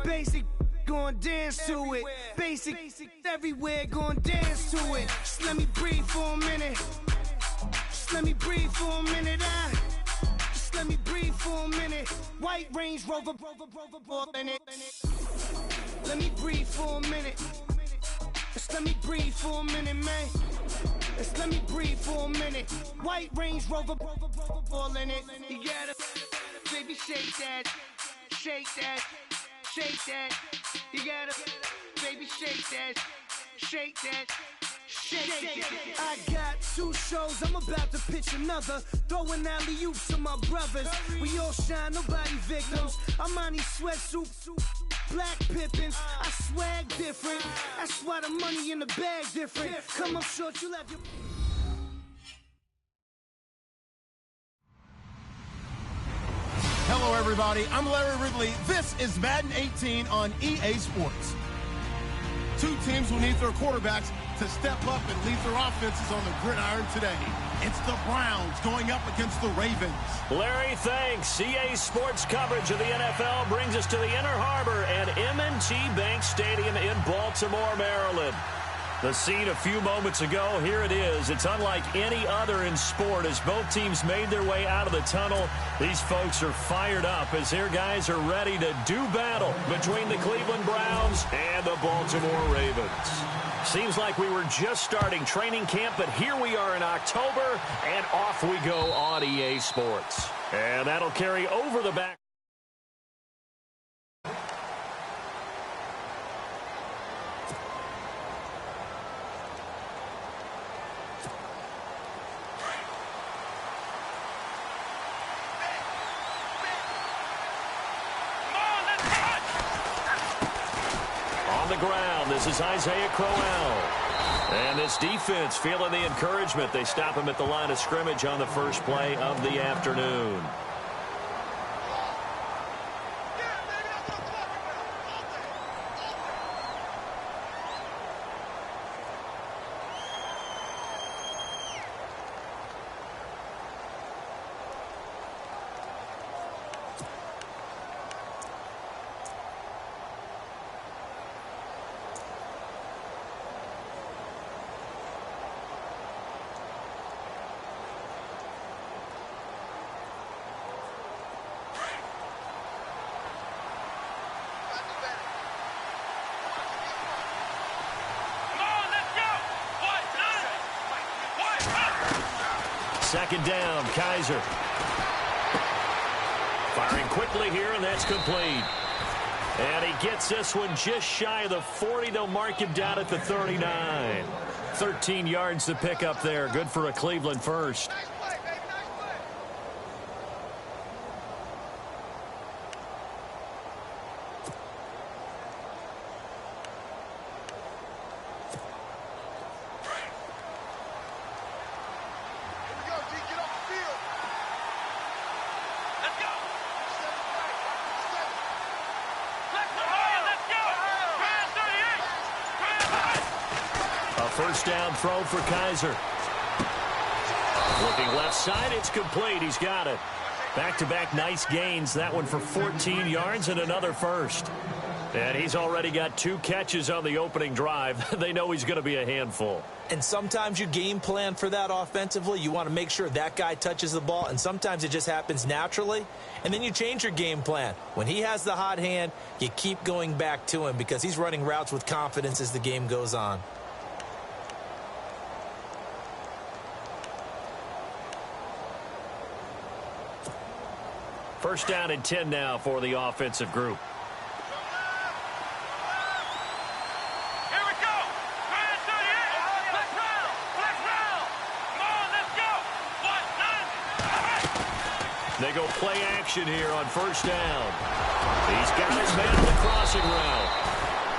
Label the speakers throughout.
Speaker 1: Basic gon' dance to it. Basic everywhere gon' dance to it. Just let me breathe for a minute. Just let me breathe for a minute. Just let me breathe for a minute. White Range Rover, in it. Let me breathe for a minute. Just let me breathe for a minute, man. Just let me breathe for a minute. White Range Rover, all in it. You gotta, baby, shake that, shake that, shake that. You gotta, baby, shake that, shake that. I got 2 shows, I'm about to pitch another. Throwing alley-oops to my brothers. We all shine, nobody victims. I'm on these sweatsuits, black Pippins. I swag different. That's why the money in the bag different. Come up short, you'll have your...
Speaker 2: Hello, everybody. I'm Larry Ridley. This is Madden 18 on EA Sports. 2 teams will need their quarterbacks to step up and lead their offenses on the gridiron today. It's the Browns going up against the Ravens.
Speaker 3: Larry, thanks. EA Sports coverage of the NFL brings us to the Inner Harbor at M&T Bank Stadium in Baltimore, Maryland. The scene a few moments ago, here it is. It's unlike any other in sport as both teams made their way out of the tunnel. These folks are fired up as their guys are ready to do battle between the Cleveland Browns and the Baltimore Ravens. Seems like we were just starting training camp, but here we are in October, and off we go on EA Sports. And that'll carry over the back. Ground. This is Isaiah Crowell. And this defense feeling the encouragement. They stop him at the line of scrimmage on the first play of the afternoon. Second down, Kaiser. Firing quickly here, and that's complete. And he gets this one just shy of the 40. They'll mark him down at the 39. 13 yards to pick up there. Good for a Cleveland first. First down throw for Kaiser. Looking left side, it's complete. He's got it. Back-to-back nice gains. That one for 14 yards and another first. And he's already got 2 catches on the opening drive. They know he's going to be a handful.
Speaker 4: And sometimes you game plan for that offensively. You want to make sure that guy touches the ball, and sometimes it just happens naturally. And then you change your game plan. When he has the hot hand, you keep going back to him because he's running routes with confidence as the game goes on.
Speaker 3: First down and 10 now for the offensive group.
Speaker 5: Here we go. Grand 38. Let's round. Let's round. Come on, let's go. 1, 9.
Speaker 3: They go play action here on first down. These guys man the crossing route.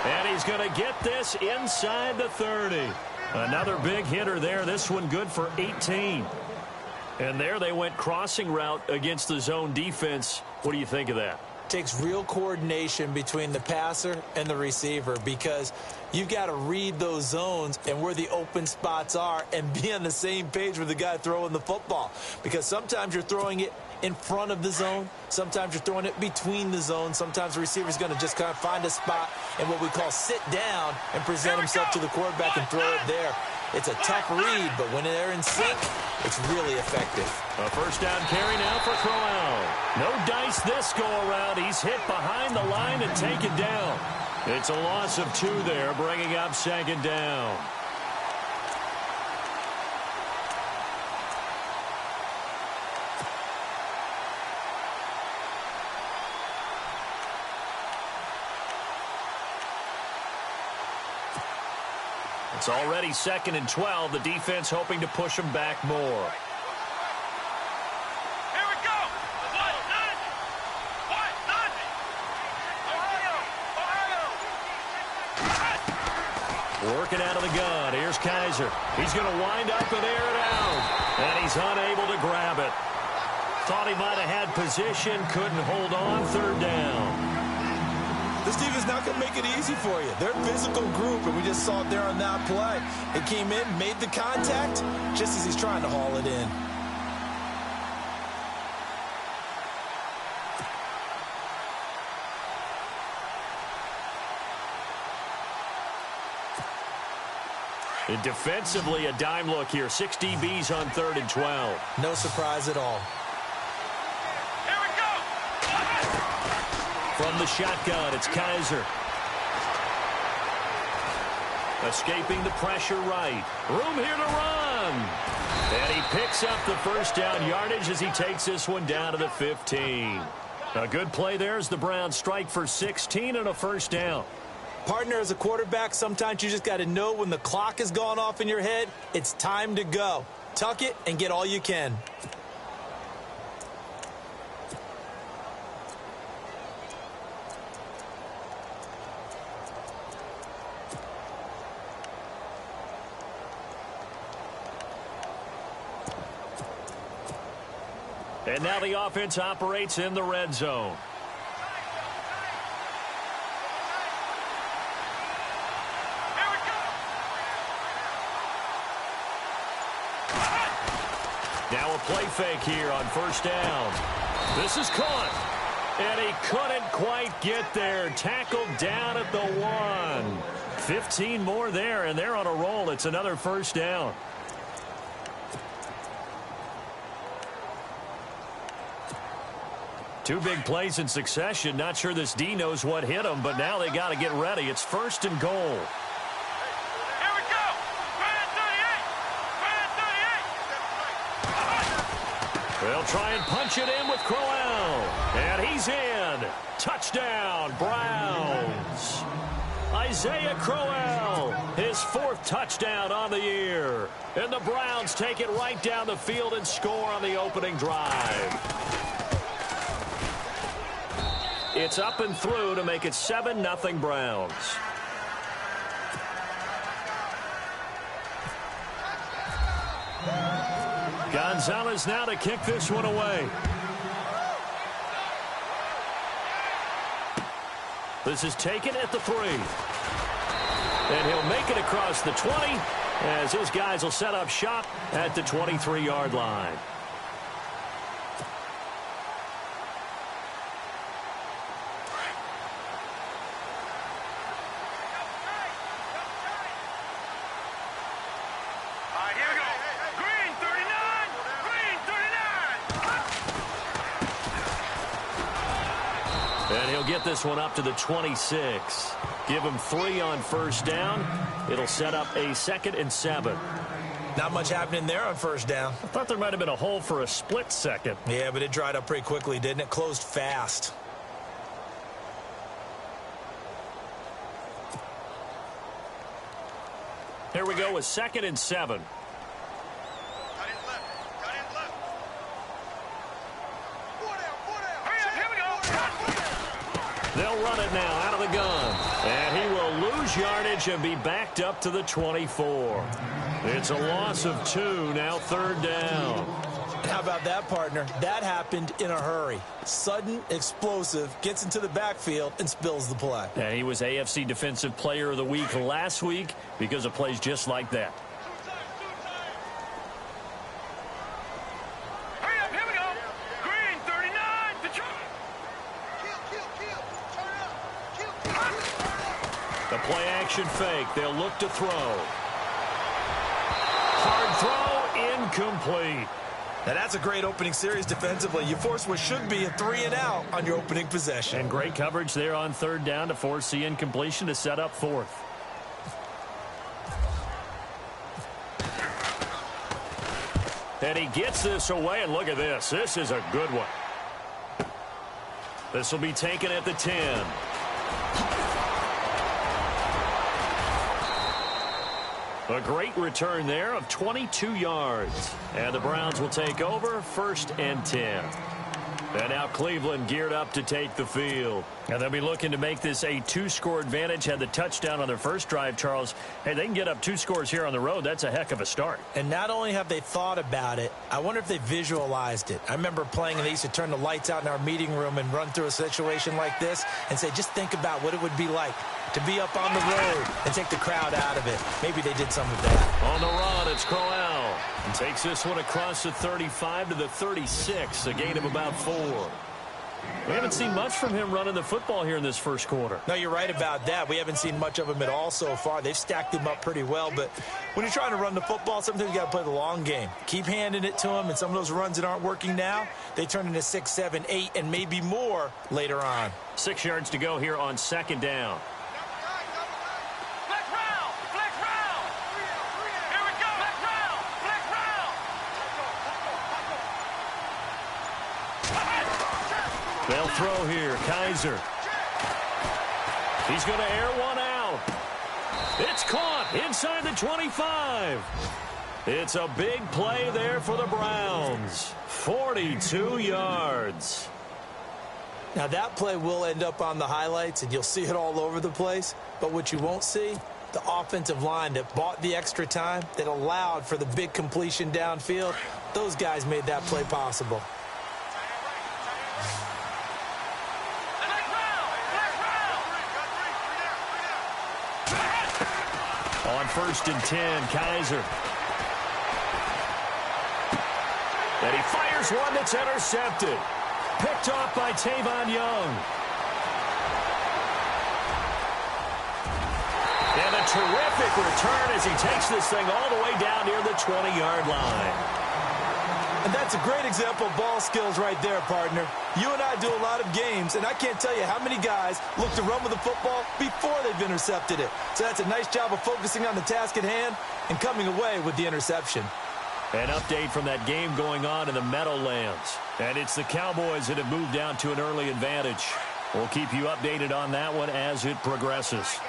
Speaker 3: And he's going to get this inside the 30. Another big hitter there. This one good for 18. And there they went crossing route against the zone defense. What do you think of that?
Speaker 4: Takes real coordination between the passer and the receiver because you've got to read those zones and where the open spots are and be on the same page with the guy throwing the football. Because sometimes you're throwing it in front of the zone. Sometimes you're throwing it between the zones. Sometimes the receiver's going to just kind of find a spot and what we call sit down and present himself to the quarterback and throw it there. It's a tough read, but when they're in sync, it's really effective.
Speaker 3: A first down carry now for Crowell. No dice this go-around. He's hit behind the line and taken down. It's a loss of 2 there, bringing up second down. It's already 2nd and 12. The defense hoping to push them back more.
Speaker 5: Here we go.
Speaker 3: Working out of the gun. Here's Kaiser. He's going to wind up and air it out. And he's unable to grab it. Thought he might have had position. Couldn't hold on. 3rd down.
Speaker 4: This defense not going to make it easy for you. They're a physical group, and we just saw it there on that play. It came in, made the contact, just as he's trying to haul it in.
Speaker 3: And defensively, a dime look here. 6 DBs on 3rd and 12.
Speaker 4: No surprise at all.
Speaker 3: From the shotgun, it's Kaiser. Escaping the pressure right. Room here to run. And he picks up the first down yardage as he takes this one down to the 15. A good play there as the Browns strike for 16 and a first down.
Speaker 4: Partner, as a quarterback, sometimes you just got to know when the clock has gone off in your head, it's time to go. Tuck it and get all you can.
Speaker 3: And now the offense operates in the red zone. Now a play fake here on first down. This is caught. And he couldn't quite get there. Tackled down at the 1. 15 more there, and they're on a roll. It's another first down. Two big plays in succession. Not sure this D knows what hit him, but now they got to get ready. It's 1st and goal.
Speaker 5: Here we go. Brand 38.
Speaker 3: They'll try and punch it in with Crowell. And he's in. Touchdown, Browns. Isaiah Crowell, his 4th touchdown on the year. And the Browns take it right down the field and score on the opening drive. It's up and through to make it 7-0 Browns. Gonzalez now to kick this one away. This is taken at the 3. And he'll make it across the 20 as his guys will set up shop at the 23-yard line. And he'll get this one up to the 26. Give him 3 on first down. It'll set up a 2nd and 7.
Speaker 4: Not much happening there on first down.
Speaker 3: I thought there might have been a hole for a split second.
Speaker 4: Yeah, but it dried up pretty quickly, didn't it? Closed fast.
Speaker 3: Here we go with 2nd and 7. They'll run it now out of the gun. And he will lose yardage and be backed up to the 24. It's a loss of 2, now 3rd down.
Speaker 4: How about that, partner? That happened in a hurry. Sudden, explosive, gets into the backfield and spills the play.
Speaker 3: And he was AFC Defensive Player of the Week last week because of plays just like that.
Speaker 5: Hurry up, here we go. Green
Speaker 3: The play action fake. They'll look to throw. Hard throw, incomplete.
Speaker 4: Now that's a great opening series defensively. You force what should be a 3-and-out on your opening possession.
Speaker 3: And great coverage there on third down to force the incompletion to set up fourth. And he gets this away, and look at this. This is a good one. This will be taken at the 10. A great return there of 22 yards. And the Browns will take over, 1st and 10. And now Cleveland geared up to take the field. And they'll be looking to make this a 2-score advantage. Had the touchdown on their first drive, Charles. Hey, they can get up 2 scores here on the road. That's a heck of a start.
Speaker 4: And not only have they thought about it, I wonder if they visualized it. I remember playing, and they used to turn the lights out in our meeting room and run through a situation like this and say, just think about what it would be like to be up on the road and take the crowd out of it. Maybe they did some of that.
Speaker 3: On the run, it's Crowell. And takes this one across the 35 to the 36, a gain of about 4. We haven't seen much from him running the football here in this first quarter.
Speaker 4: No, you're right about that. We haven't seen much of him at all so far. They've stacked him up pretty well, but when you're trying to run the football, sometimes you got to play the long game. Keep handing it to him, and some of those runs that aren't working now, they turn into 6, 7, 8, and maybe more later on.
Speaker 3: 6 yards to go here on 2nd down. They'll throw here. Kaiser. He's going to air one out. It's caught inside the 25. It's a big play there for the Browns. 42 yards.
Speaker 4: Now that play will end up on the highlights, and you'll see it all over the place. But what you won't see, the offensive line that bought the extra time, that allowed for the big completion downfield, those guys made that play possible.
Speaker 3: On 1st and 10, Kaiser. And he fires one that's intercepted. Picked off by Tavon Young. And a terrific return as he takes this thing all the way down near the 20-yard line.
Speaker 4: And that's a great example of ball skills right there, partner. You and I do a lot of games, and I can't tell you how many guys look to run with the football before they've intercepted it. So that's a nice job of focusing on the task at hand and coming away with the interception.
Speaker 3: An update from that game going on in the Meadowlands. And it's the Cowboys that have moved down to an early advantage. We'll keep you updated on that one as it progresses.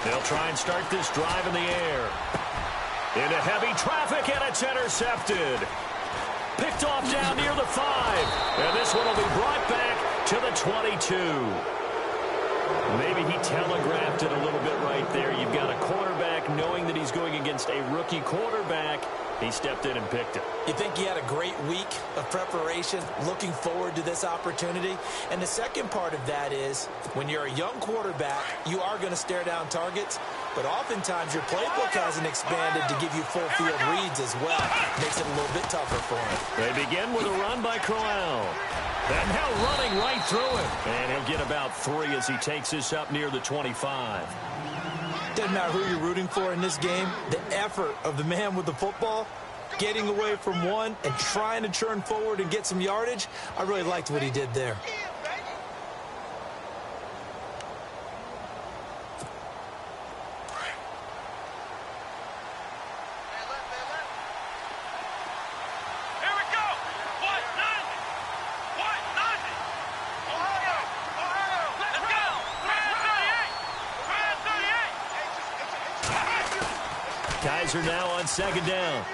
Speaker 3: They'll try and start this drive in the air. Into heavy traffic, and it's intercepted. Picked off down near the 5. And this one will be brought back to the 22. Maybe he telegraphed it a little bit right there. You've got a quarterback knowing that he's going against a rookie quarterback. He stepped in and picked it.
Speaker 4: You think he had a great week of preparation, looking forward to this opportunity? And the second part of that is, when you're a young quarterback, you are going to stare down targets, but oftentimes your playbook hasn't expanded to give you full field reads as well. Makes it a little bit tougher for him.
Speaker 3: They begin with a run by Crowell. And now running right through him. And he'll get about 3 as he takes this up near the 25.
Speaker 4: Doesn't matter who you're rooting for in this game. The effort of the man with the football, getting away from one and trying to churn forward and get some yardage, I really liked what he did there.
Speaker 3: Kaiser now on 2nd down.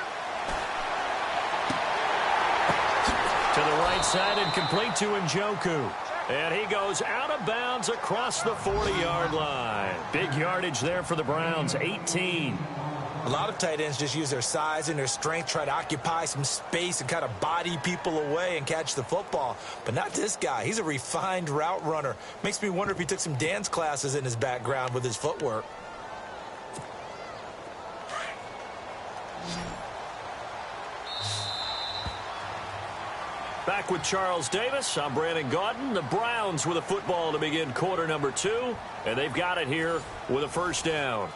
Speaker 3: To the right side and complete to Njoku. And he goes out of bounds across the 40-yard line. Big yardage there for the Browns, 18.
Speaker 4: A lot of tight ends just use their size and their strength, try to occupy some space and kind of body people away and catch the football. But not this guy. He's a refined route runner. Makes me wonder if he took some dance classes in his background with his footwork.
Speaker 3: Back with Charles Davis. I'm Brandon Gaudin. The Browns with a football to begin quarter number 2, and they've got it here with a first down.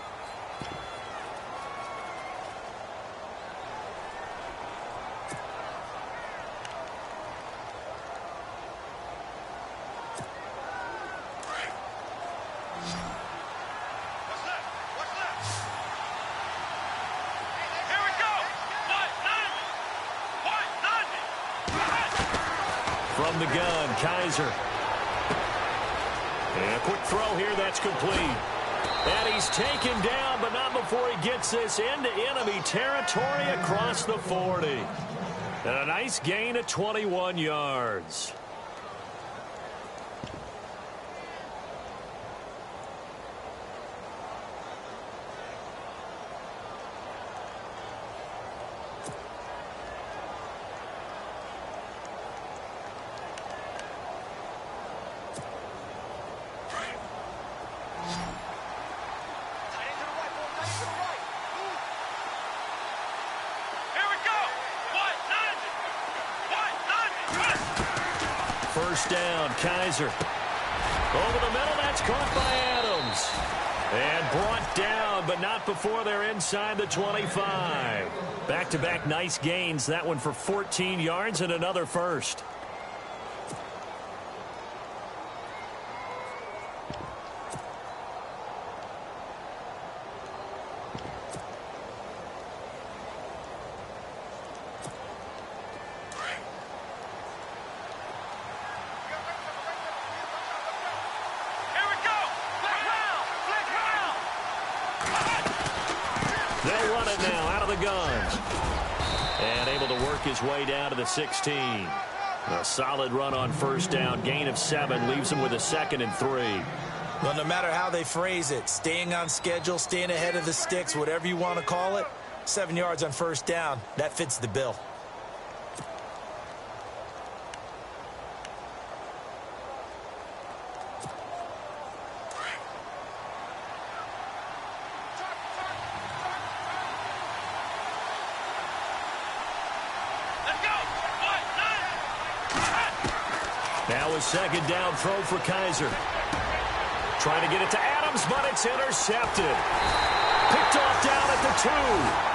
Speaker 3: From the gun, Kaiser. And a quick throw here, that's complete. And he's taken down, but not before he gets this into enemy territory across the 40. And a nice gain of 21 yards. First down, Kaiser. Over the middle, that's caught by Adams. And brought down, but not before they're inside the 25. Back-to-back nice gains. That one for 14 yards and another first. They'll run it now out of the gun. And able to work his way down to the 16. A solid run on first down. Gain of 7 leaves him with a 2nd and 3.
Speaker 4: Well, no matter how they phrase it, staying on schedule, staying ahead of the sticks, whatever you want to call it, 7 yards on first down, that fits the bill.
Speaker 3: Now a second down throw for Kaiser. Trying to get it to Adams, but it's intercepted. Picked off down at the 2.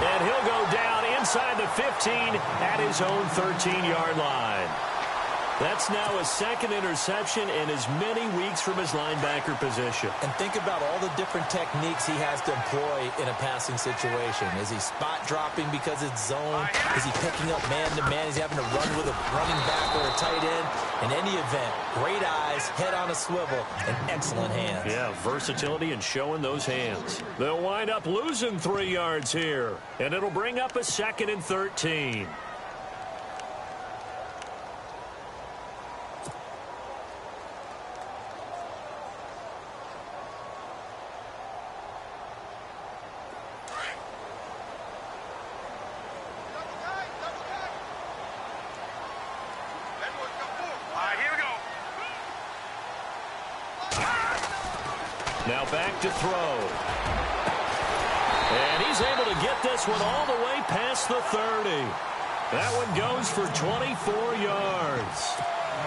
Speaker 3: And he'll go down inside the 15 at his own 13-yard line. That's now a 2nd interception in as many weeks from his linebacker position.
Speaker 4: And think about all the different techniques he has to employ in a passing situation. Is he spot dropping because it's zone? Is he picking up man-to-man? Is he having to run with a running back or a tight end? In any event, great eyes, head on a swivel, and excellent hands.
Speaker 3: Yeah, versatility and showing those hands. They'll wind up losing 3 yards here, and it'll bring up a 2nd and 13. Now back to throw. And he's able to get this one all the way past the 30. That one goes for 24 yards.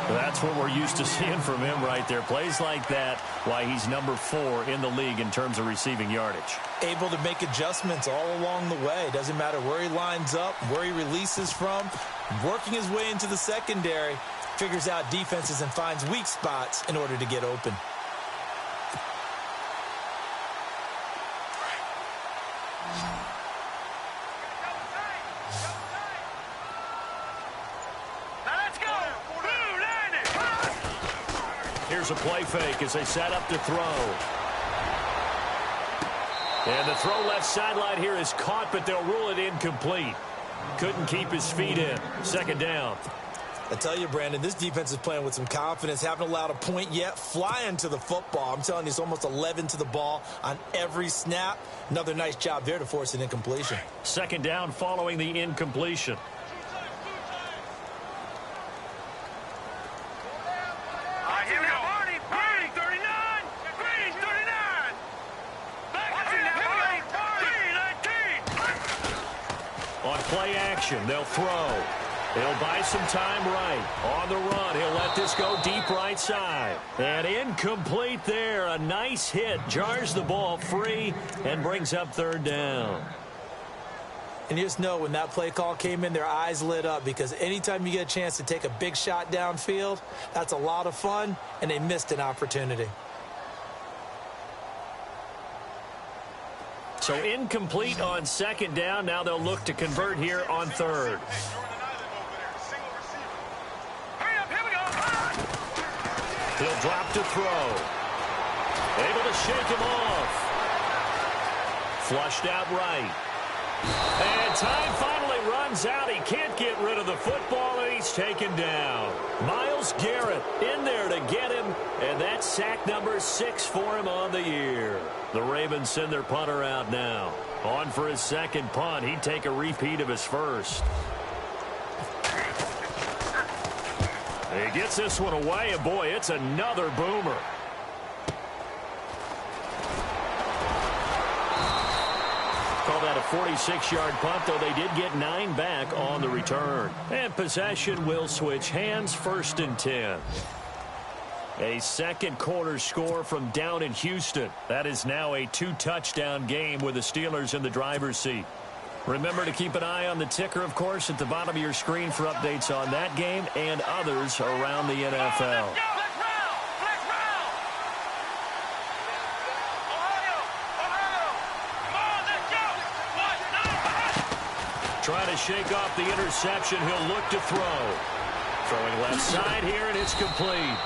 Speaker 3: That's what we're used to seeing from him right there. Plays like that, why he's number 4 in the league in terms of receiving yardage.
Speaker 4: Able to make adjustments all along the way. Doesn't matter where he lines up, where he releases from. Working his way into the secondary, figures out defenses and finds weak spots in order to get open.
Speaker 3: Here's a play fake as they set up to throw. And the throw left sideline here is caught, but they'll rule it incomplete. Couldn't keep his feet in. 2nd down.
Speaker 4: I tell you, Brandon, this defense is playing with some confidence. Haven't allowed a point yet. Flying to the football. I'm telling you, it's almost 11 to the ball on every snap. Another nice job there to force an incompletion.
Speaker 3: 2nd down following the incompletion.
Speaker 5: Here we go. Green, 39. Green, 39. Back to 19.
Speaker 3: On play action, they'll throw. He'll buy some time right. On the run, he'll let this go deep right side. And incomplete there. A nice hit. Jars the ball free and brings up third down.
Speaker 4: And you just know when that play call came in, their eyes lit up, because anytime you get a chance to take a big shot downfield, that's a lot of fun, and they missed an opportunity.
Speaker 3: So incomplete on second down. Now they'll look to convert here on third. He'll drop to throw. Able to shake him off. Flushed out right. And time finally runs out. He can't get rid of the football, and he's taken down. Myles Garrett in there to get him, and that's sack number 6 for him on the year. The Ravens send their punter out now. On for his second punt. He'd take a repeat of his first. He gets this one away, and boy, it's another boomer. Call that a 46-yard punt, though they did get 9 back on the return. And possession will switch hands, 1st and 10. A second quarter score from down in Houston. That is now a 2-touchdown game with the Steelers in the driver's seat. Remember to keep an eye on the ticker, of course, at the bottom of your screen for updates on that game and others around the NFL. Trying to shake off the interception. He'll look to throw. Throwing left side here, and it's complete.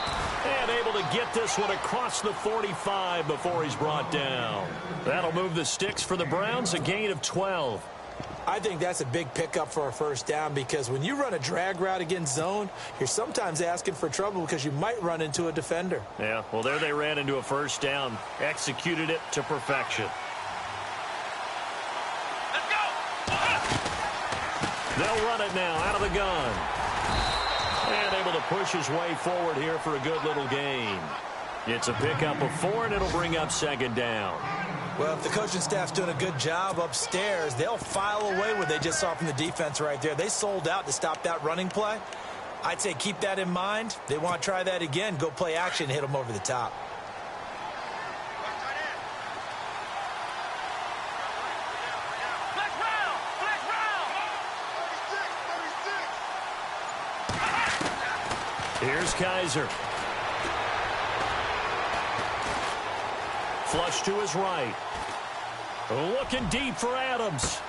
Speaker 3: And able to get this one across the 45 before he's brought down. That'll move the sticks for the Browns, a gain of 12.
Speaker 4: I think that's a big pickup for a first down, because when you run a drag route against zone, you're sometimes asking for trouble because you might run into a defender.
Speaker 3: Yeah, well, there they ran into a first down. Executed it to perfection. They'll run it now out of the gun. And able to push his way forward here for a good little gain. It's a pickup of 4, and it'll bring up second down.
Speaker 4: Well, if the coaching staff's doing a good job upstairs, they'll file away what they just saw from the defense right there. They sold out to stop that running play. I'd say keep that in mind. They want to try that again. Go play action, hit them over the top.
Speaker 3: Here's Kaiser. Flush to his right. Looking deep for Adams.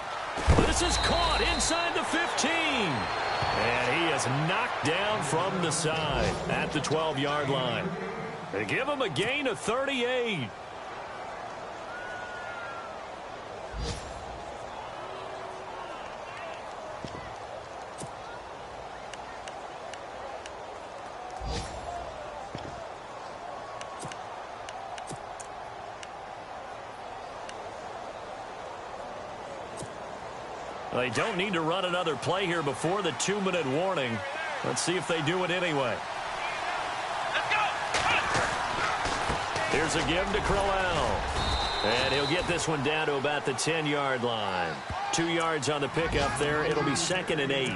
Speaker 3: This is caught inside the 15. And he is knocked down from the side at the 12-yard line. They give him a gain of 38. They don't need to run another play here before the 2-minute warning. Let's see if they do it anyway. Here's a give to Crowell. And he'll get this one down to about the 10-yard line. 2 yards on the pickup there. It'll be 2nd and 8.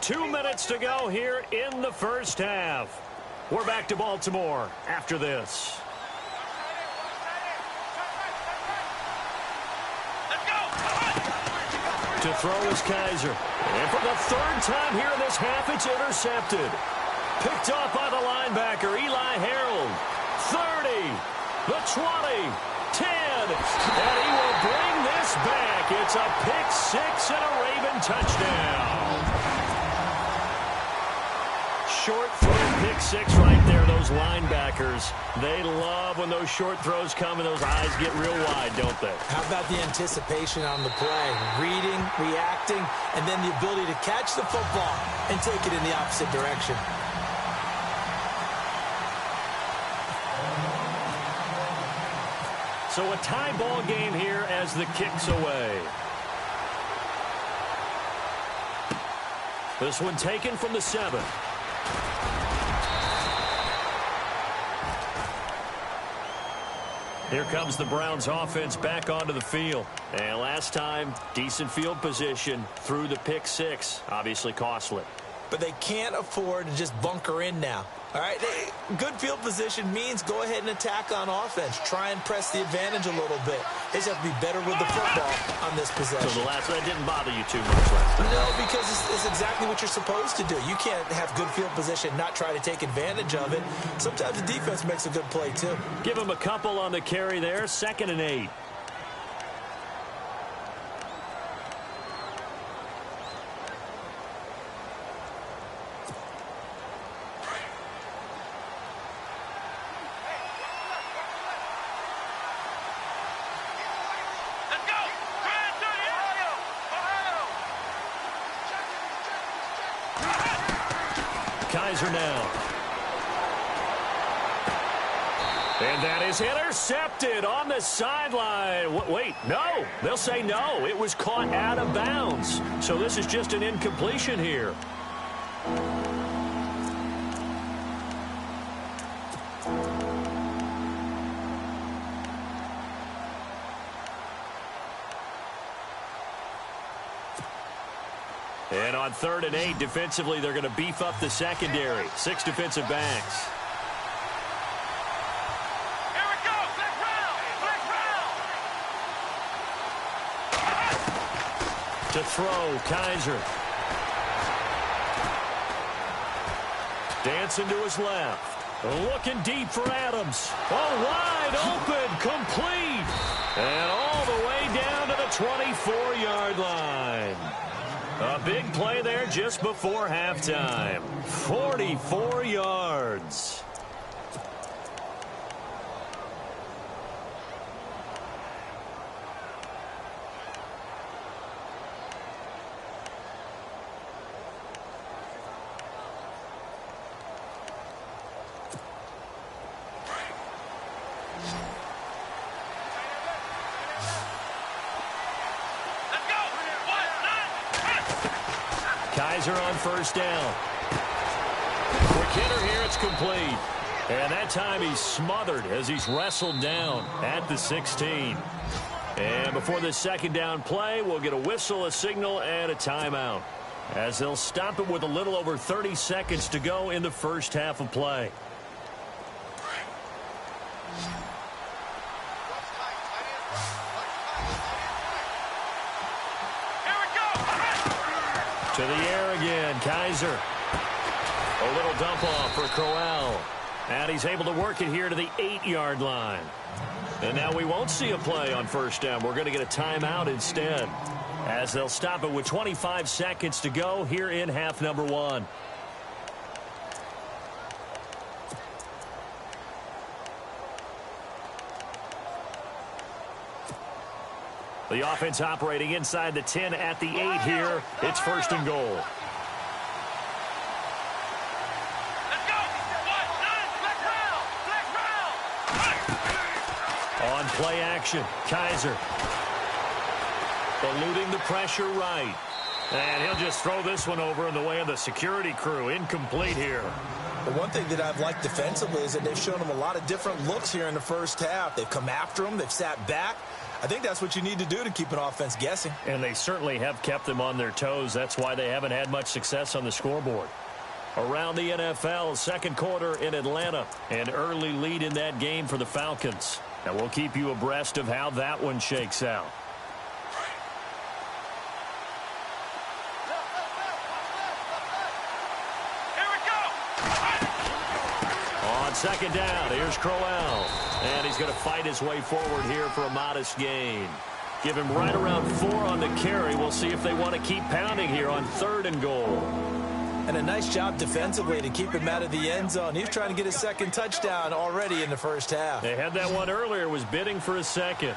Speaker 3: Two minutes to go here in the first half. We're back to Baltimore after this. To throw is Kaiser. And for the 3rd time here in this half, it's intercepted. Picked off by the linebacker, Eli Harold. 30, the 20, 10. And he will bring this back. It's a pick 6 and a Raven touchdown. Short throw, pick 6 right there. Those linebackers, they love when those short throws come and those eyes get real wide, don't they?
Speaker 4: How about the anticipation on the play? Reading, reacting, and then the ability to catch the football and take it in the opposite direction.
Speaker 3: So a tie ball game here as the kick's away. This one taken from the 7. Here comes the Browns offense back onto the field. And last time, decent field position through the pick six. Obviously costly.
Speaker 4: But they can't afford to just bunker in now. All right, good field position means go ahead and attack on offense. Try and press the advantage a little bit. They just have to be better with the football on this possession.
Speaker 3: So that didn't bother you too much last time?
Speaker 4: No, because it's exactly what you're supposed to do. You can't have good field position, not try to take advantage of it. Sometimes the defense makes a good play, too.
Speaker 3: Give him a couple on the carry there, 2nd and 8. Kaiser now. And that is intercepted on the sideline. Wait, no. They'll say no. It was caught out of bounds. So this is just an incompletion here. And on 3rd and 8, defensively, they're going to beef up the secondary. 6 defensive backs.
Speaker 5: Here we go. Black round.
Speaker 3: To throw, Kaiser. Dancing to his left. Looking deep for Adams. Oh, wide open, complete. And all the way down to the 24-yard line. A big play there just before halftime. 44 yards. Kaiser on 1st down. Quick hitter here, it's complete. And that time he's smothered as he's wrestled down at the 16. And before the 2nd down play, we'll get a whistle, a signal, and a timeout, as they'll stop it with a little over 30 seconds to go in the first half of play. To the air again, Kaiser. A little dump off for Crowell. And he's able to work it here to the 8-yard line. And now we won't see a play on 1st down. We're going to get a timeout instead, as they'll stop it with 25 seconds to go here in half number 1. The offense operating inside the 10 at the 8 here. It's 1st and goal.
Speaker 5: Let's go. Black round.
Speaker 3: On play action, Kaiser. Eluding the pressure right. And he'll just throw this one over in the way of the security crew. Incomplete here.
Speaker 4: The one thing that I've liked defensively is that they've shown him a lot of different looks here in the first half. They've come after him. They've sat back. I think that's what you need to do to keep an offense guessing.
Speaker 3: And they certainly have kept them on their toes. That's why they haven't had much success on the scoreboard. Around the NFL, 2nd quarter in Atlanta. An early lead in that game for the Falcons. And we'll keep you abreast of how that one shakes out.
Speaker 5: Here we go.
Speaker 3: On 2nd down, here's Crowell. And he's going to fight his way forward here for a modest gain. Give him right around 4 on the carry. We'll see if they want to keep pounding here on 3rd and goal.
Speaker 4: And a nice job defensively to keep him out of the end zone. He was trying to get his 2nd touchdown already in the first half.
Speaker 3: They had that one earlier, was bidding for a 2nd.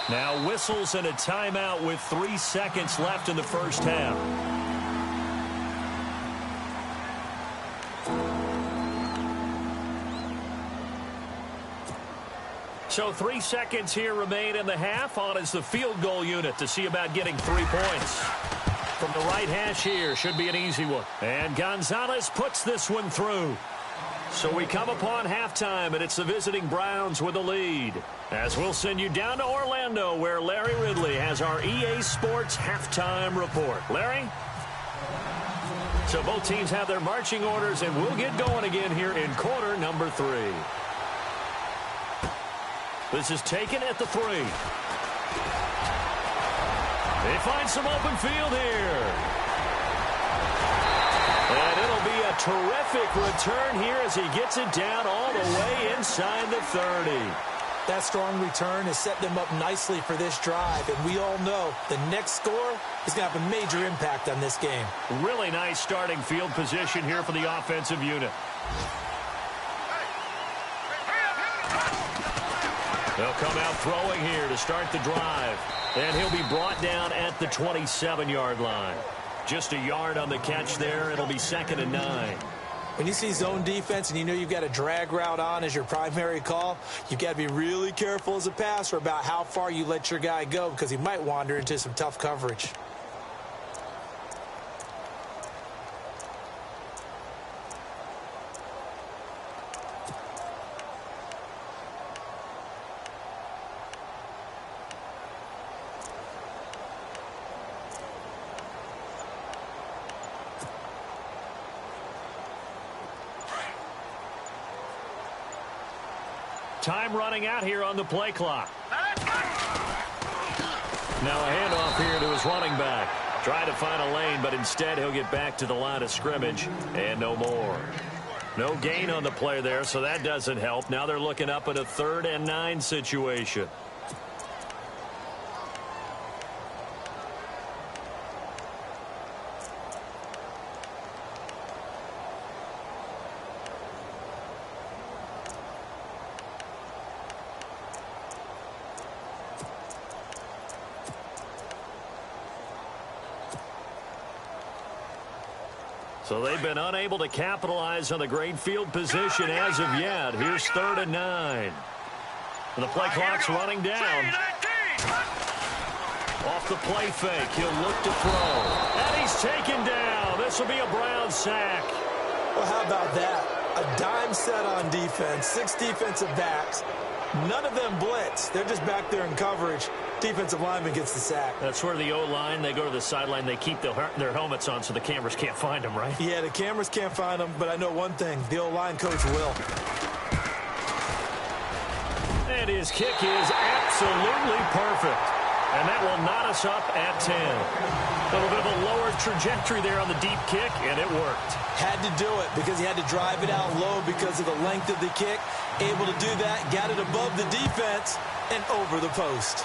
Speaker 3: Now whistles and a timeout with 3 seconds left in the first half. So 3 seconds here remain in the half. On is the field goal unit to see about getting 3 points. From the right hash here, should be an easy one. And Gonzalez puts this one through. So we come upon halftime, and it's the visiting Browns with the lead. As we'll send you down to Orlando, where Larry Ridley has our EA Sports halftime report. Larry? So both teams have their marching orders, and we'll get going again here in quarter number 3. This is taken at the 3. They find some open field here. And it'll be a terrific return here as he gets it down all the way inside the 30.
Speaker 4: That strong return has set them up nicely for this drive, and we all know the next score is going to have a major impact on this game.
Speaker 3: Really nice starting field position here for the offensive unit. They'll come out throwing here to start the drive, and he'll be brought down at the 27-yard line. Just a yard on the catch there. It'll be 2nd and 9.
Speaker 4: When you see zone defense and you know you've got a drag route on as your primary call, you've got to be really careful as a passer about how far you let your guy go because he might wander into some tough coverage.
Speaker 3: Time running out here on the play clock. Now a handoff here to his running back. Try to find a lane, but instead he'll get back to the line of scrimmage and no more. No gain on the play there, so that doesn't help. Now they're looking up at a 3rd and 9 situation. So they've been unable to capitalize on the great field position as of yet. Here's 3rd and 9. And the play clock's running down. Off the play fake, he'll look to throw. And he's taken down. This will be a Brown sack.
Speaker 4: Well, how about that? A dime set on defense, 6 defensive backs. None of them blitz. They're just back there in coverage. Defensive lineman gets the sack.
Speaker 3: That's where the O-line, they go to the sideline, they keep their helmets on so the cameras can't find them, right?
Speaker 4: Yeah, the cameras can't find them, but I know one thing. The O-line coach will.
Speaker 3: And his kick is absolutely perfect. And that will knot us up at 10. A little bit of a lower trajectory there on the deep kick, and it worked.
Speaker 4: Had to do it because he had to drive it out low because of the length of the kick. Able to do that, got it above the defense and over the post.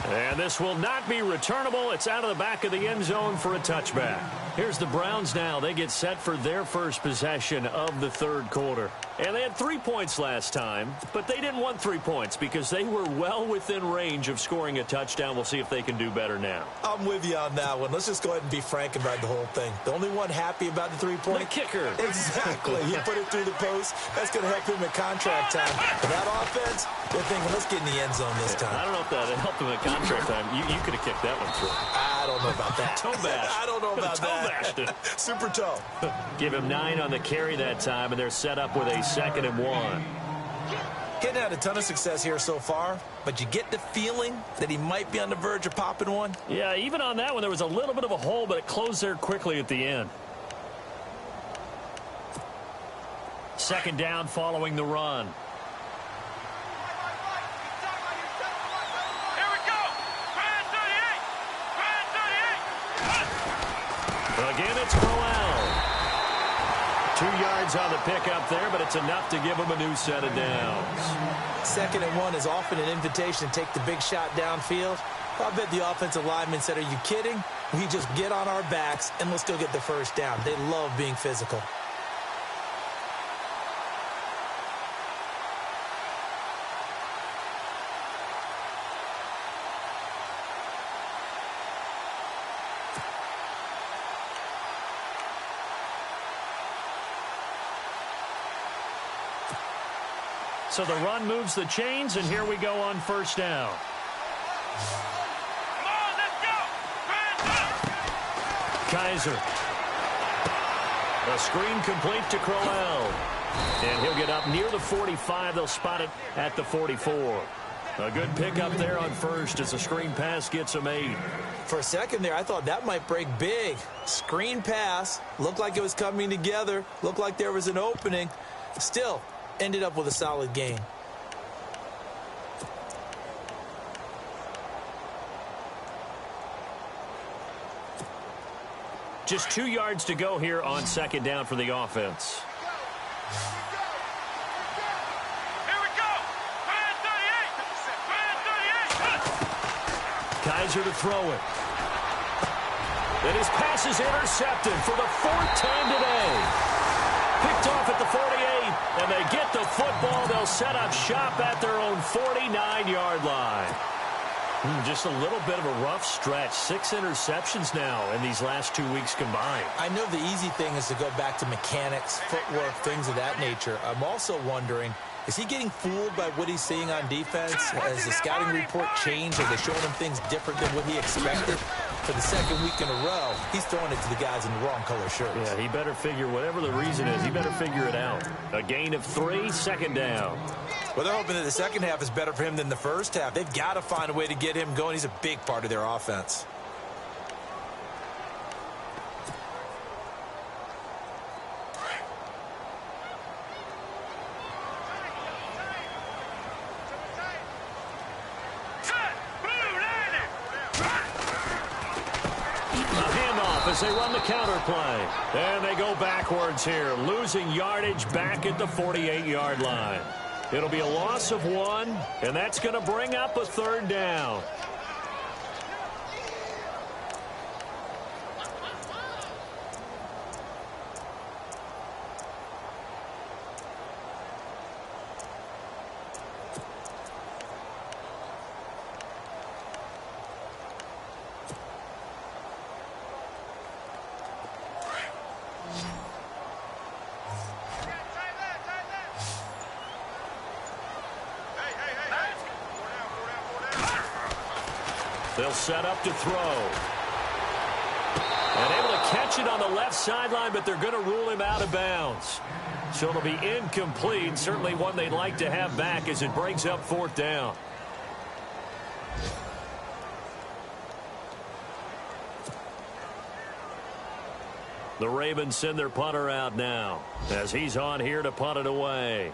Speaker 3: And this will not be returnable. It's out of the back of the end zone for a touchback. Here's the Browns now. They get set for their first possession of the 3rd quarter. And they had 3 points last time, but they didn't want 3 points because they were well within range of scoring a touchdown. We'll see if they can do better now.
Speaker 4: I'm with you on that one. Let's just go ahead and be frank about the whole thing. The only one happy about the 3-point?
Speaker 3: The kicker.
Speaker 4: Exactly. He put it through the post. That's going to help him at contract time. For that offense, they're thinking, let's get in the end zone this time.
Speaker 3: I don't know if that helped him at contract time. You could have kicked that one through.
Speaker 4: I don't know about that.
Speaker 3: Toe bash.
Speaker 4: I don't know about that. Super toe.
Speaker 3: Give him 9 on the carry that time, and they're set up with a 2nd and 1.
Speaker 4: Getting had a ton of success here so far, but you get the feeling that he might be on the verge of popping one.
Speaker 3: Yeah, even on that one, there was a little bit of a hole, but it closed there quickly at the end. 2nd down following the run. Again, it's Crowell. 2 yards on the pickup there, but it's enough to give him a new set of downs.
Speaker 4: 2nd and 1 is often an invitation to take the big shot downfield. I bet the offensive lineman said, are you kidding? We just get on our backs and let's go get the first down. They love being physical.
Speaker 3: So the run moves the chains, and here we go on 1st down.
Speaker 5: Come on, let's go!
Speaker 3: Kaiser. A screen complete to Crowell. And he'll get up near the 45. They'll spot it at the 44. A good pickup there on first as the screen pass gets him 8.
Speaker 4: For a second there, I thought that might break big. Screen pass. Looked like it was coming together. Looked like there was an opening. Still, ended up with a solid gain.
Speaker 3: Just 2 yards to go here on second down for the offense. Kaiser to throw it. And his pass is intercepted for the 4th time today. Picked off at the 48, and they get the football. They'll set up shop at their own 49-yard line. Just a little bit of a rough stretch. 6 interceptions now in these last 2 weeks combined.
Speaker 4: I know the easy thing is to go back to mechanics, footwork, things of that nature. I'm also wondering, is he getting fooled by what he's seeing on defense? Has the scouting report changed? Are they showing him things different than what he expected? For the second week in a row, he's throwing it to the guys in the wrong color shirts.
Speaker 3: Yeah, he better figure, whatever the reason is, he better figure it out. A gain of 3, second down.
Speaker 4: Well, they're hoping that the second half is better for him than the first half. They've got to find a way to get him going. He's a big part of their offense.
Speaker 3: As they run the counter play. And they go backwards here, losing yardage back at the 48-yard line. It'll be a loss of 1, and that's going to bring up a 3rd down. They'll set up to throw. And able to catch it on the left sideline, but they're going to rule him out of bounds. So it'll be incomplete. Certainly one they'd like to have back as it brings up 4th down. The Ravens send their punter out now as he's on here to punt it away.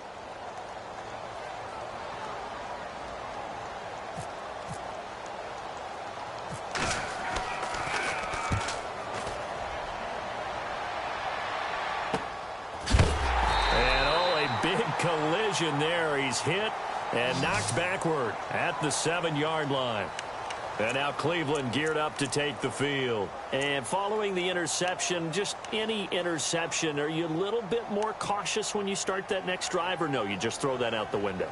Speaker 3: Collision there. He's hit and knocked backward at the 7-yard line. And now Cleveland geared up to take the field. And following the interception, just any interception, are you a little bit more cautious when you start that next drive, or no, you just throw that out the window?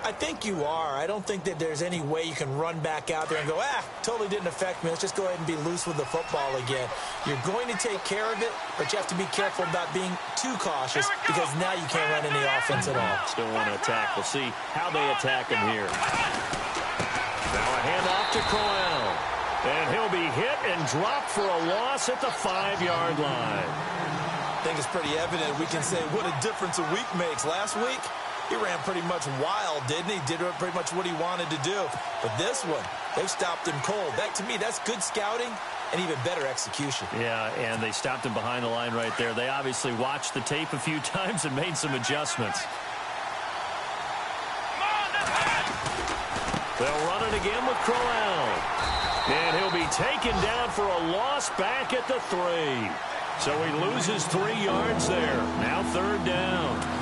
Speaker 4: I think you are. I don't think that there's any way you can run back out there and go, totally didn't affect me. Let's just go ahead and be loose with the football again. You're going to take care of it, but you have to be careful about being too cautious because now you can't run any offense at all.
Speaker 3: Still want to attack. We'll see how they attack him here. Now a handoff to Crowell. And he'll be hit and dropped for a loss at the 5-yard line.
Speaker 4: I think it's pretty evident. We can say what a difference a week makes. Last week, he ran pretty much wild, didn't he? Did pretty much what he wanted to do. But this one, they've stopped him cold. That, to me, that's good scouting and even better execution.
Speaker 3: Yeah, and they stopped him behind the line right there. They obviously watched the tape a few times and made some adjustments. They'll run it again with Crowell. And he'll be taken down for a loss back at the 3. So he loses 3 yards there. Now 3rd down.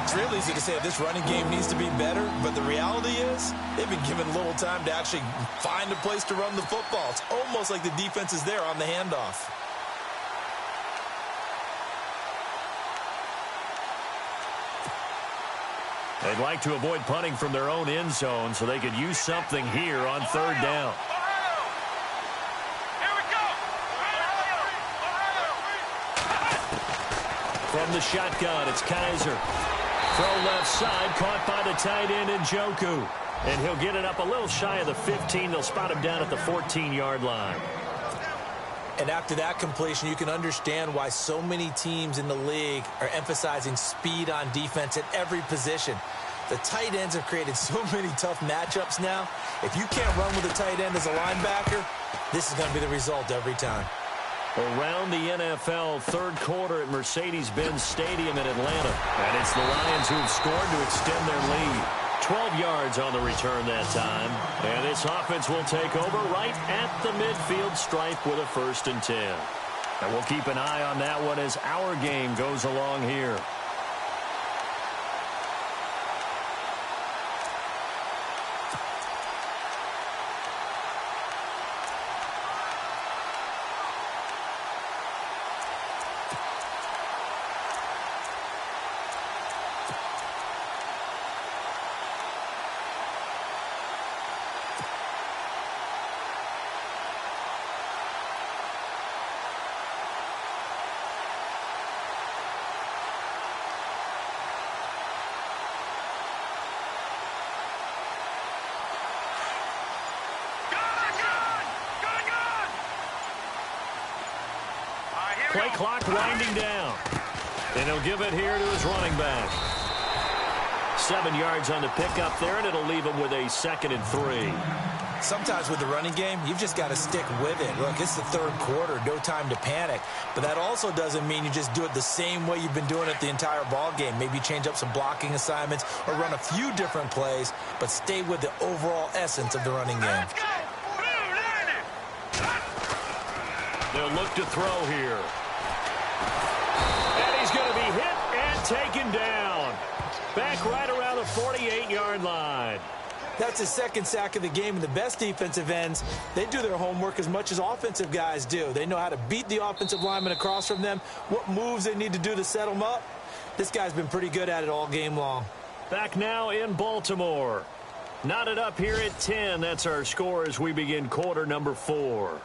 Speaker 4: It's real easy to say this running game needs to be better, but the reality is they've been given little time to actually find a place to run the football. It's almost like the defense is there on the handoff.
Speaker 3: They'd like to avoid punting from their own end zone so they could use something here on 3rd down. From the shotgun, it's Kaiser. Throw left side, caught by the tight end Njoku. And he'll get it up a little shy of the 15. They'll spot him down at the 14-yard line.
Speaker 4: And after that completion, you can understand why so many teams in the league are emphasizing speed on defense at every position. The tight ends have created so many tough matchups now. If you can't run with a tight end as a linebacker, this is going to be the result every time.
Speaker 3: Around the NFL, third quarter at Mercedes-Benz Stadium in Atlanta. And it's the Lions who have scored to extend their lead. 12 yards on the return that time. And this offense will take over right at the midfield stripe with a 1st and 10. And we'll keep an eye on that one as our game goes along here. Play clock winding down. And he'll give it here to his running back. 7 yards on the pickup there, and it'll leave him with a 2nd and 3.
Speaker 4: Sometimes with the running game, you've just got to stick with it. Look, it's the third quarter, no time to panic. But that also doesn't mean you just do it the same way you've been doing it the entire ball game. Maybe change up some blocking assignments or run a few different plays, but stay with the overall essence of the running game.
Speaker 3: They'll look to throw here. And he's going to be hit and taken down. Back right around the 48-yard line.
Speaker 4: That's his 2nd sack of the game, and the best defensive ends, they do their homework as much as offensive guys do. They know how to beat the offensive lineman across from them, what moves they need to do to set them up. This guy's been pretty good at it all game long.
Speaker 3: Back now in Baltimore. Knotted up here at 10. That's our score as we begin quarter number 4.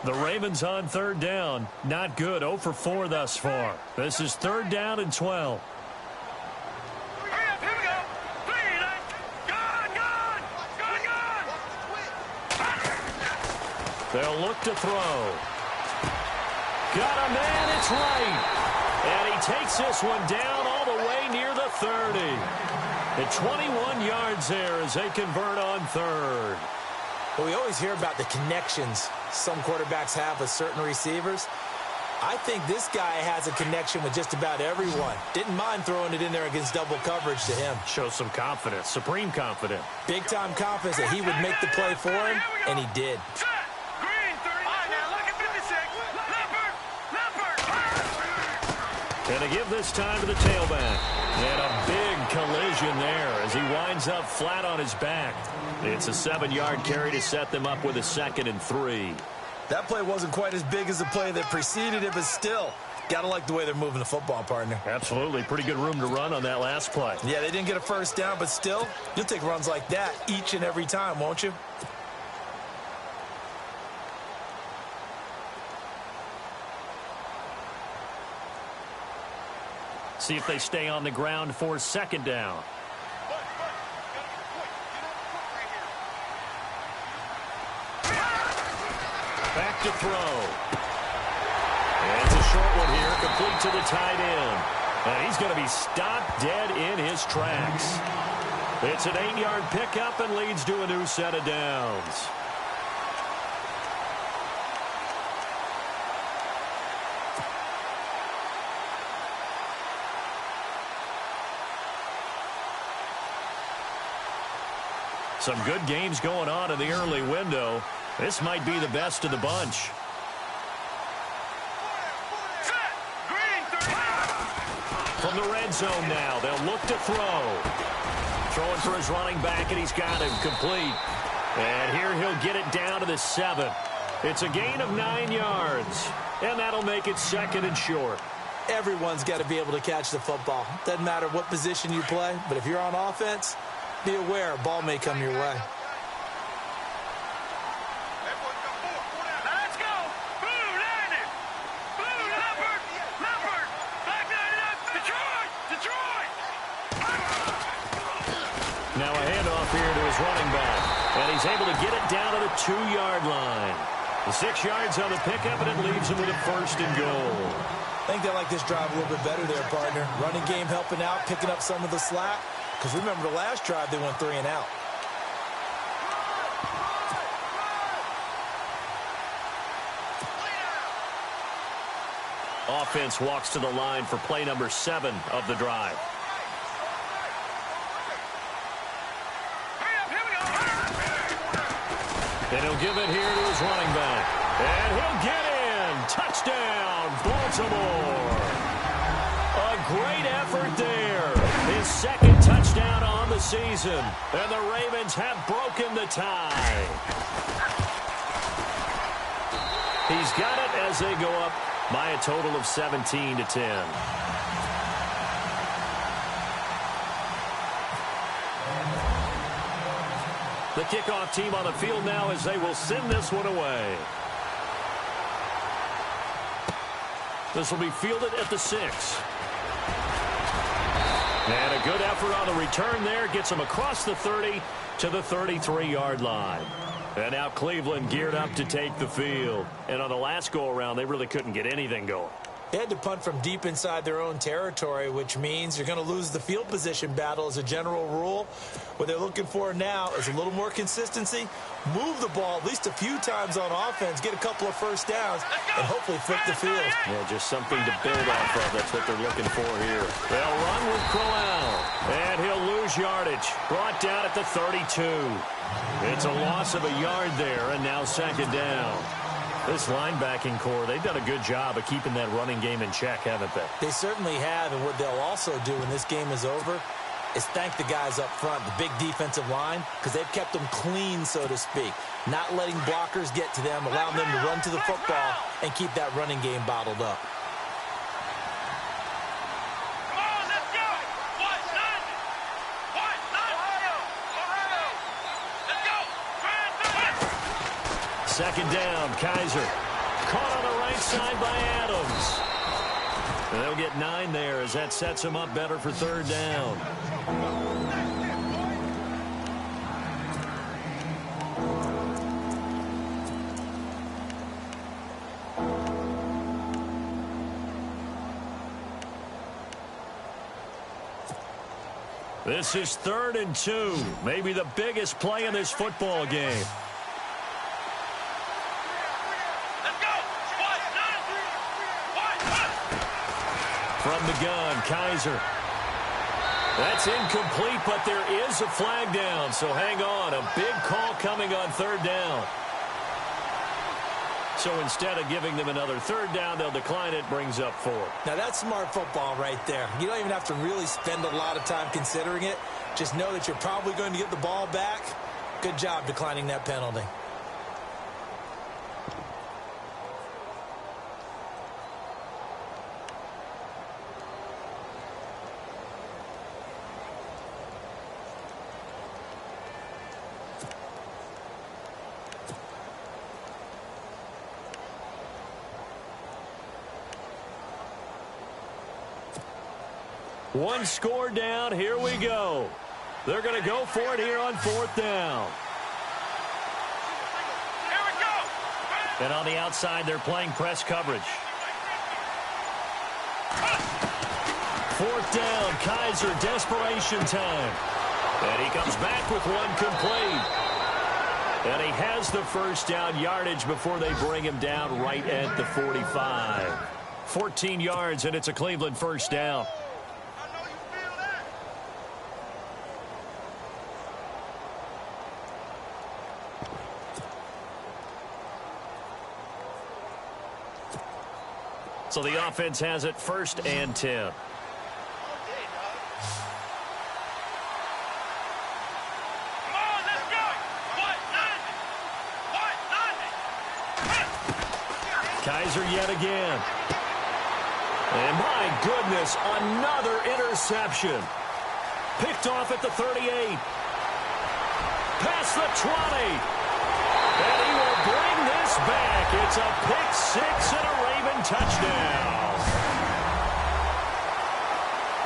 Speaker 3: The Ravens on 3rd down. Not good. 0 for 4 thus far. This is 3rd down and 12.
Speaker 5: Here we go. 3, gone.
Speaker 3: They'll look to throw. Got a man. It's right. And he takes this one down all the way near the 30. At 21 yards there as they convert on 3rd.
Speaker 4: Well, we always hear about the connections some quarterbacks have with certain receivers. I think this guy has a connection with just about everyone. Didn't mind throwing it in there against double coverage to him.
Speaker 3: Shows some confidence, supreme confidence.
Speaker 4: Big-time confidence that he would make the play for him, and he did.
Speaker 5: Green 30. All right, now look at 56. Leopard.
Speaker 3: And to give this time to the tailback. And a big collision there as he winds up flat on his back. It's a 7-yard carry to set them up with a 2nd and 3.
Speaker 4: That play wasn't quite as big as the play that preceded it, but still, gotta like the way they're moving the football, partner.
Speaker 3: Absolutely. Pretty good room to run on that last play.
Speaker 4: Yeah, they didn't get a 1st down, but still, you'll take runs like that each and every time, won't you?
Speaker 3: See if they stay on the ground for 2nd down. Back to throw. And it's a short one here, complete to the tight end. And he's going to be stopped dead in his tracks. It's an 8-yard pickup and leads to a new set of downs. Some good games going on in the early window. This might be the best of the bunch. From the red zone now, they'll look to throw. Throwing for his running back, and he's got him complete. And here he'll get it down to the 7. It's a gain of 9 yards, and that'll make it 2nd and short.
Speaker 4: Everyone's got to be able to catch the football. Doesn't matter what position you play, but if you're on offense, be aware a ball may come your way.
Speaker 5: Let's go. Blue, landed. Blue, Leopard.
Speaker 3: Now a handoff here to his running back. And he's able to get it down to the 2-yard line. The 6 yards on the pickup, and it leaves him with a 1st and goal.
Speaker 4: I think they like this drive a little bit better there, partner. Running game helping out, picking up some of the slack. Because remember the last drive, they went 3 and out.
Speaker 3: Offense walks to the line for play number 7 of the drive. And he'll give it here to his running back. And he'll get in. Touchdown, Baltimore. A great effort there. His 2nd touchdown on the season. And the Ravens have broken the tie. He's got it as they go up by a total of 17-10. The kickoff team on the field now as they will send this one away. This will be fielded at the 6. And a good effort on the return there. Gets him across the 30 to the 33-yard line. And now Cleveland geared up to take the field. And on the last go-around, they really couldn't get anything going.
Speaker 4: They had to punt from deep inside their own territory, which means you're going to lose the field position battle as a general rule. What they're looking for now is a little more consistency, move the ball at least a few times on offense, get a couple of 1st downs, and hopefully flip the field.
Speaker 3: Yeah, just something to build off of. That's what they're looking for here. They'll run with Crowell, and he'll lose yardage. Brought down at the 32. It's a loss of a yard there, and now 2nd down. This linebacking core, they've done a good job of keeping that running game in check, haven't they?
Speaker 4: They certainly have, and what they'll also do when this game is over is thank the guys up front, the big defensive line, because they've kept them clean, so to speak. Not letting blockers get to them, allowing them to run to the football and keep that running game bottled up.
Speaker 5: Come on, let's go! What? None! What? Ohio! Let's go!
Speaker 3: Second down, Kaiser. Caught on the right side by Adams. And they'll get 9 there as that sets them up better for 3rd down. This is 3rd and 2. Maybe the biggest play in this football game. From the gun, Kaiser. That's incomplete, but there is a flag down, so hang on. A big call coming on 3rd down. So instead of giving them another 3rd down, they'll decline it, brings up 4.
Speaker 4: Now, that's smart football right there. You don't even have to really spend a lot of time considering it. Just know that you're probably going to get the ball back. Good job declining that penalty.
Speaker 3: One score down. Here we go. They're going to go for it here on 4th down.
Speaker 5: Here we go!
Speaker 3: And on the outside, they're playing press coverage. 4th down, Kaiser, desperation time. And he comes back with one complete. And he has the 1st down yardage before they bring him down right at the 45. 14 yards, and it's a Cleveland 1st down. So the offense has it 1st and 10. Kaiser yet again. And my goodness, another interception. Picked off at the 38. Past the 20. And he will bring this back. It's a pick 6 and a Raven touchdown.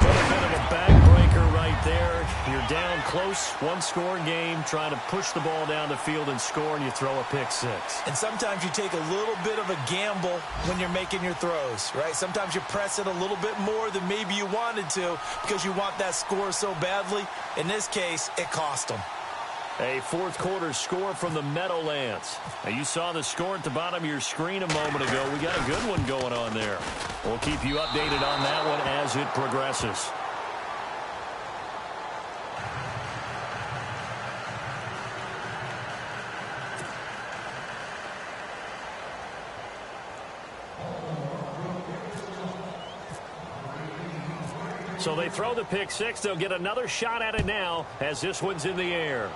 Speaker 3: A bit of a backbreaker right there. You're down close, one-score game, trying to push the ball down the field and score, and you throw a pick six.
Speaker 4: And sometimes you take a little bit of a gamble when you're making your throws, right? Sometimes you press it a little bit more than maybe you wanted to because you want that score so badly. In this case, it cost them.
Speaker 3: A fourth-quarter score from the Meadowlands. Now, you saw the score at the bottom of your screen a moment ago. We got a good one going on there. We'll keep you updated on that one as it progresses. So they throw the pick six. They'll get another shot at it now as this one's in the air.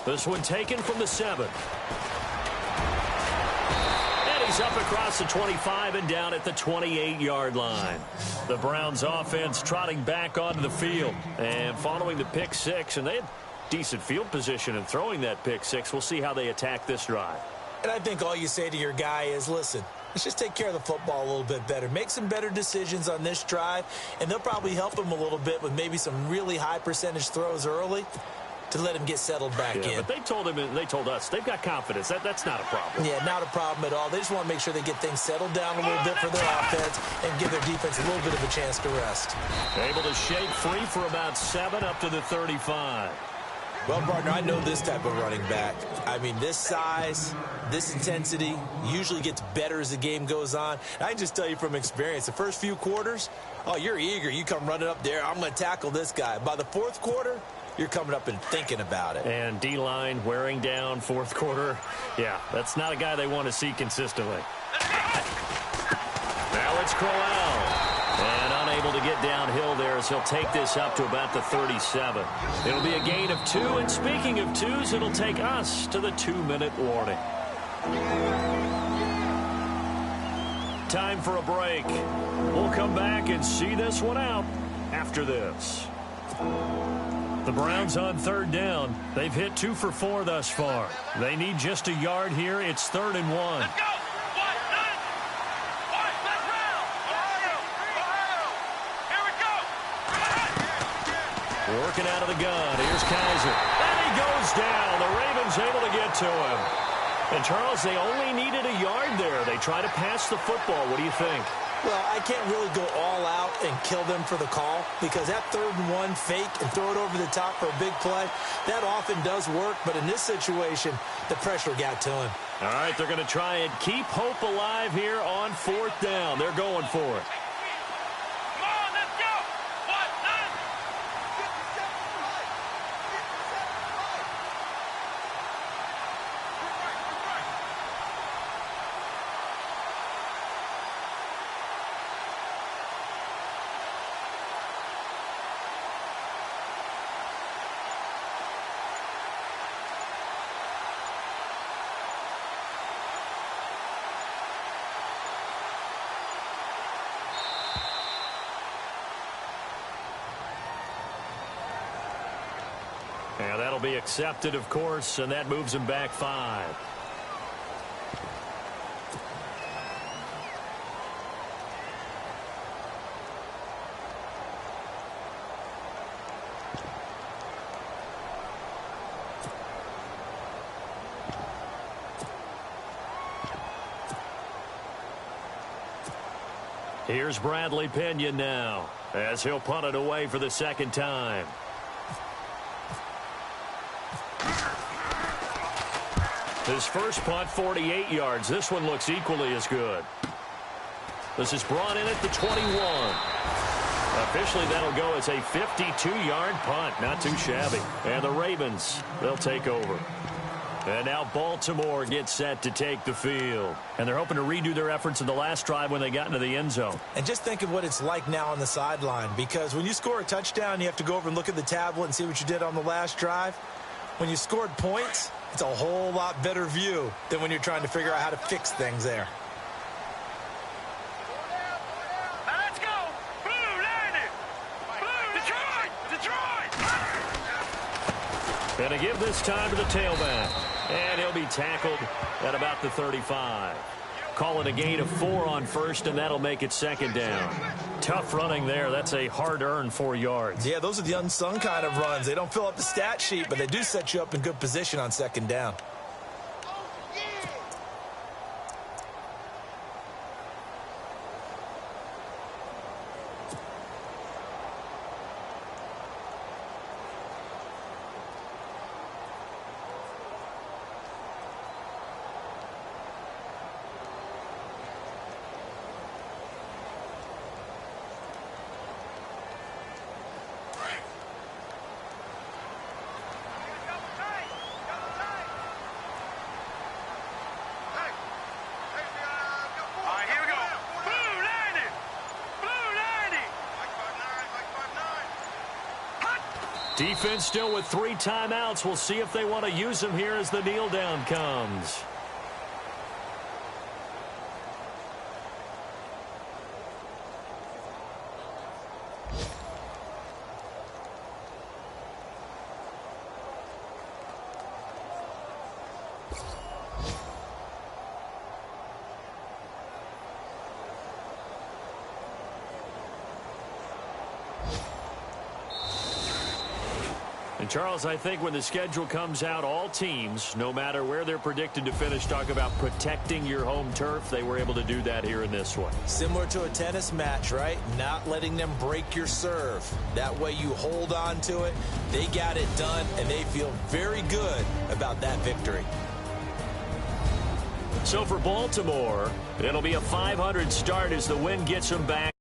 Speaker 3: This one taken from the 7. And he's up across the 25 and down at the 28-yard line. The Browns offense trotting back onto the field and following the pick six. And they had decent field position in throwing that pick six. We'll see how they attack this drive.
Speaker 4: And I think all you say to your guy is, listen, let's just take care of the football a little bit better. Make some better decisions on this drive, and they'll probably help him a little bit with maybe some really high percentage throws early to let him get settled back in.
Speaker 3: But they told him, and they told us, they've got confidence. That's not a problem.
Speaker 4: Yeah, not a problem at all. They just want to make sure they get things settled down a little bit for their offense and give their defense a little bit of a chance to rest.
Speaker 3: Able to shake free for about 7 up to the 35.
Speaker 4: Well, partner, I know this type of running back. I mean, this size, this intensity usually gets better as the game goes on. I can just tell you from experience, the first few quarters, oh, you're eager. You come running up there, I'm going to tackle this guy. By the fourth quarter, you're coming up and thinking about it.
Speaker 3: And D-line wearing down fourth quarter. Yeah, that's not a guy they want to see consistently. Now it's Crowell. And unable to get downhill there as he'll take this up to about the 37. It'll be a gain of 2. And speaking of 2s, it'll take us to the 2-minute warning. Time for a break. We'll come back and see this one out after this. The Browns on third down. They've hit 2 for 4 thus far. They need just a yard here. It's 3rd and 1.
Speaker 5: Let's go.
Speaker 3: Working out of the gun. Here's Kaiser. And he goes down. The Ravens able to get to him. And, Charles, they only needed a yard there. They try to pass the football. What do you think?
Speaker 4: Well, I can't really go all out and kill them for the call because that 3rd and 1 fake and throw it over the top for a big play, that often does work. But in this situation, the pressure got to him.
Speaker 3: All right, they're going to try and keep hope alive here on 4th down. They're going for it. Yeah, that'll be accepted, of course, and that moves him back 5. Here's Bradley Pinion now as he'll punt it away for the 2nd time. His first punt, 48 yards. This one looks equally as good. This is brought in at the 21. Officially, that'll go as a 52-yard punt. Not too shabby. And the Ravens, they'll take over. And now Baltimore gets set to take the field. And they're hoping to redo their efforts in the last drive when they got into the end zone.
Speaker 4: And just think of what it's like now on the sideline. Because when you score a touchdown, you have to go over and look at the tablet and see what you did on the last drive. When you scored points, it's a whole lot better view than when you're trying to figure out how to fix things there.
Speaker 5: Let's go. Blue, landed. Blue, Detroit.
Speaker 3: Going to give this time to the tailback. And he'll be tackled at about the 35. Call it a gain of 4 on first, and that'll make it second down. Tough running there. That's a hard-earned 4 yards.
Speaker 4: Yeah, those are the unsung kind of runs. They don't fill up the stat sheet, but they do set you up in good position on second down.
Speaker 3: Defense still with 3 timeouts. We'll see if they want to use them here as the kneel down comes. And Charles, I think when the schedule comes out, all teams, no matter where they're predicted to finish, talk about protecting your home turf. They were able to do that here in this one.
Speaker 4: Similar to a tennis match, right? Not letting them break your serve. That way you hold on to it. They got it done, and they feel very good about that victory.
Speaker 3: So for Baltimore, it'll be a 500 start as the win gets them back.